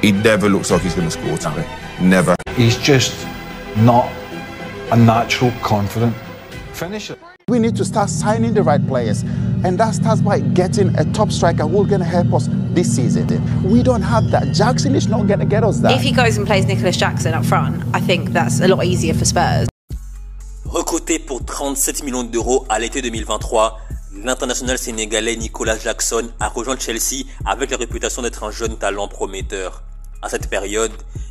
He never looks like he's going to score today. Never. He's just not a natural, confident finisher. We need to start signing the right players, and that starts by getting a top striker who's going to help us this season. We don't have that. Jackson is not going to get us that. If he goes and plays Nicholas Jackson up front, I think that's a lot easier for Spurs. Recruté pour 37 millions d'euros à l'été 2023, l'international sénégalais Nicolas Jackson a rejoint Chelsea avec la réputation d'être un jeune talent prometteur. À cette période,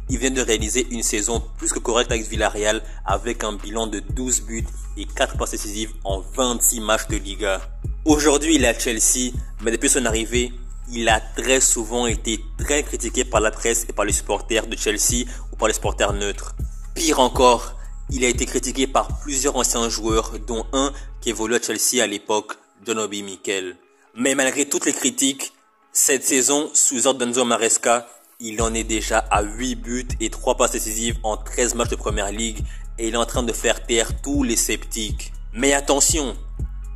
il vient de réaliser une saison plus que correcte avec Villarreal avec un bilan de 12 buts et 4 passes décisives en 26 matchs de Liga. Aujourd'hui, il est à Chelsea, mais depuis son arrivée, il a très souvent été très critiqué par la presse et par les supporters de Chelsea ou par les supporters neutres. Pire encore, il a été critiqué par plusieurs anciens joueurs, dont un qui évoluait à Chelsea à l'époque, John Obi Mikel. Mais malgré toutes les critiques, cette saison, sous ordre d'Enzo Maresca, il en est déjà à 8 buts et 3 passes décisives en 13 matchs de Première Ligue et il est en train de faire taire tous les sceptiques. Mais attention,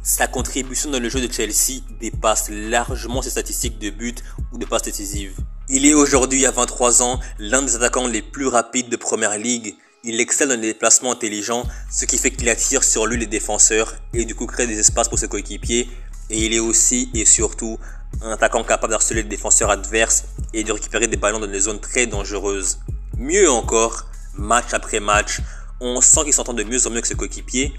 sa contribution dans le jeu de Chelsea dépasse largement ses statistiques de buts ou de passes décisives. Il est aujourd'hui, à 23 ans, l'un des attaquants les plus rapides de Première Ligue. Il excelle dans les déplacements intelligents, ce qui fait qu'il attire sur lui les défenseurs et du coup crée des espaces pour ses coéquipiers. Et il est aussi et surtout un attaquant capable d'harceler les défenseurs adverses et de récupérer des ballons dans des zones très dangereuses. Mieux encore, match après match, on sent qu'il s'entend de mieux en mieux avec ses coéquipiers,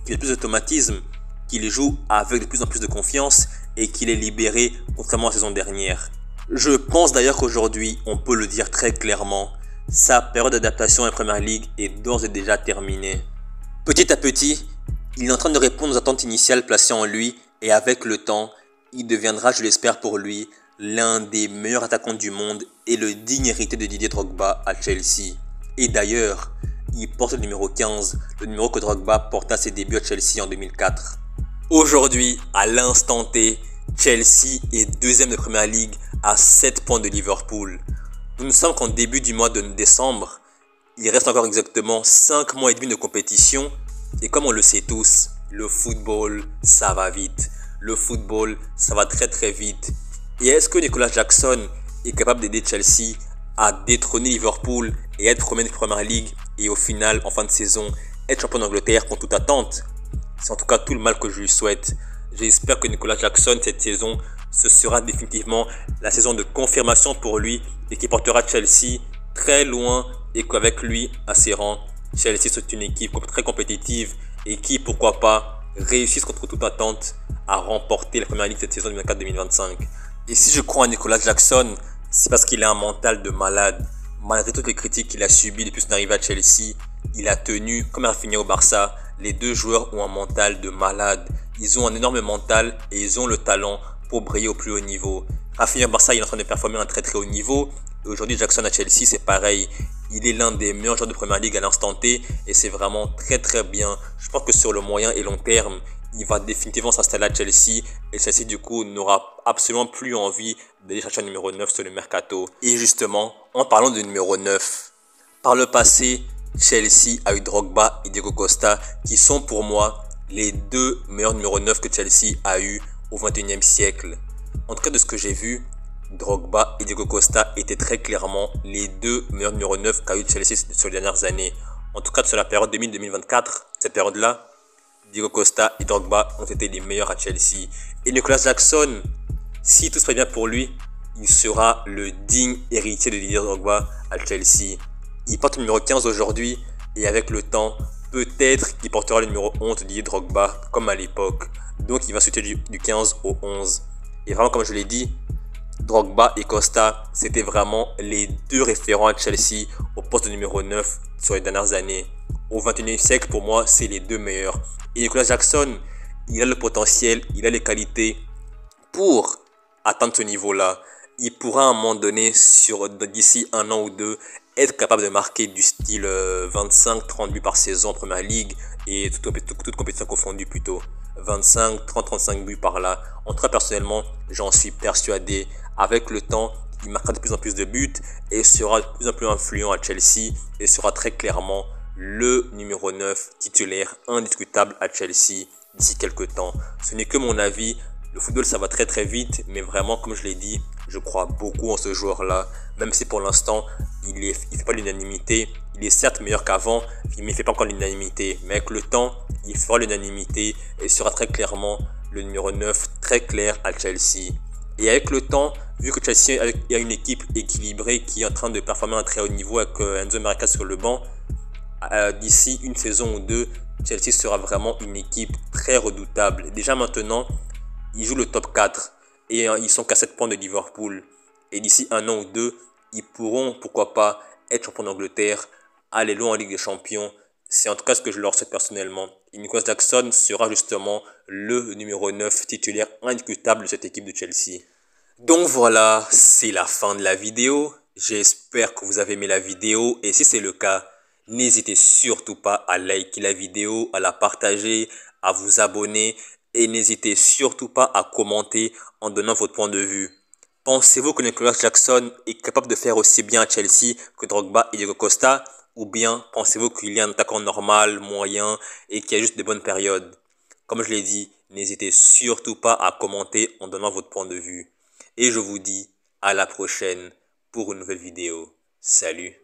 qu'il a plus d'automatisme, qu'il joue avec de plus en plus de confiance et qu'il est libéré contrairement à la saison dernière. Je pense d'ailleurs qu'aujourd'hui, on peut le dire très clairement, sa période d'adaptation à la Première Ligue est d'ores et déjà terminée. Petit à petit, il est en train de répondre aux attentes initiales placées en lui et avec le temps, il deviendra, je l'espère pour lui, l'un des meilleurs attaquants du monde et le digne héritier de Didier Drogba à Chelsea. Et d'ailleurs, il porte le numéro 15, le numéro que Drogba porta à ses débuts à Chelsea en 2004. Aujourd'hui, à l'instant T, Chelsea est deuxième de Première Ligue à 7 points de Liverpool. Nous ne sommes qu'en début du mois de décembre. Il reste encore exactement 5 mois et demi de compétition. Et comme on le sait tous, le football, ça va vite. Le football, ça va très très vite. Et est-ce que Nicolas Jackson est capable d'aider Chelsea à détrôner Liverpool et être premier de Première Ligue et au final, en fin de saison, être champion d'Angleterre contre toute attente? C'est en tout cas tout le mal que je lui souhaite. J'espère que Nicolas Jackson, cette saison, ce sera définitivement la saison de confirmation pour lui et qui portera Chelsea très loin et qu'avec lui à ses rangs, Chelsea c'est une équipe très compétitive et qui, pourquoi pas, réussisse contre toute attente à remporter la Première Ligue cette saison 2024-2025. Et si je crois en Nicolas Jackson, c'est parce qu'il a un mental de malade. Malgré toutes les critiques qu'il a subies depuis son arrivée à Chelsea, il a tenu, comme Rafinha au Barça, les deux joueurs ont un mental de malade. Ils ont un énorme mental et ils ont le talent pour briller au plus haut niveau. Rafinha au Barça, il est en train de performer à un très très haut niveau. Et aujourd'hui, Jackson à Chelsea, c'est pareil. Il est l'un des meilleurs joueurs de Première Ligue à l'instant T et c'est vraiment très très bien. Je pense que sur le moyen et long terme, il va définitivement s'installer à Chelsea et Chelsea du coup n'aura absolument plus envie d'aller chercher un numéro 9 sur le mercato. Et justement, en parlant de numéro 9, par le passé, Chelsea a eu Drogba et Diego Costa qui sont pour moi les deux meilleurs numéros 9 que Chelsea a eu au 21e siècle. En tout cas de ce que j'ai vu, Drogba et Diego Costa étaient très clairement les deux meilleurs numéros 9 qu'a eu Chelsea sur les dernières années. En tout cas sur la période 2000-2024, cette période-là, Diego Costa et Drogba ont été les meilleurs à Chelsea. Et Nicolas Jackson, si tout se passe bien pour lui, il sera le digne héritier de Didier Drogba à Chelsea. Il porte le numéro 15 aujourd'hui et avec le temps, peut-être qu'il portera le numéro 11 de Didier Drogba comme à l'époque. Donc il va sauter du 15 au 11. Et vraiment comme je l'ai dit, Drogba et Costa, c'était vraiment les deux référents à Chelsea au poste de numéro 9 sur les dernières années. Au 21e siècle, pour moi, c'est les deux meilleurs. Et Nicolas Jackson, il a le potentiel, il a les qualités pour atteindre ce niveau-là. Il pourra à un moment donné, d'ici un an ou deux, être capable de marquer du style 25-30 buts par saison en Première Ligue et toute compétition confondue plutôt. 25, 30, 35 buts par là. En tout cas, personnellement, j'en suis persuadé. Avec le temps, il marquera de plus en plus de buts et sera de plus en plus influent à Chelsea et sera très clairement le numéro 9 titulaire indiscutable à Chelsea d'ici quelques temps. Ce n'est que mon avis. Le football, ça va très très vite, mais vraiment, comme je l'ai dit, je crois beaucoup en ce joueur-là. même si pour l'instant il fait pas l'unanimité. Il est certes meilleur qu'avant, mais il fait pas encore l'unanimité. Mais avec le temps, il fera l'unanimité et sera très clairement le numéro 9, très clair à Chelsea. Et avec le temps, vu que Chelsea a une équipe équilibrée qui est en train de performer à un très haut niveau avec Enzo Maresca sur le banc, d'ici une saison ou deux, Chelsea sera vraiment une équipe très redoutable. Déjà maintenant, ils jouent le top 4 et ils sont qu'à 7 points de Liverpool. Et d'ici un an ou deux, ils pourront, pourquoi pas, être champions d'Angleterre, aller loin en Ligue des Champions. C'est en tout cas ce que je leur souhaite personnellement. Et Nicolas Jackson sera justement le numéro 9 titulaire indiscutable de cette équipe de Chelsea. Donc voilà, c'est la fin de la vidéo. J'espère que vous avez aimé la vidéo et si c'est le cas, n'hésitez surtout pas à liker la vidéo, à la partager, à vous abonner et n'hésitez surtout pas à commenter en donnant votre point de vue. Pensez-vous que Nicolas Jackson est capable de faire aussi bien à Chelsea que Drogba et Diego Costa? Ou bien pensez-vous qu'il est un attaquant normal, moyen et qui a juste de bonnes périodes? Comme je l'ai dit, n'hésitez surtout pas à commenter en donnant votre point de vue. Et je vous dis à la prochaine pour une nouvelle vidéo. Salut!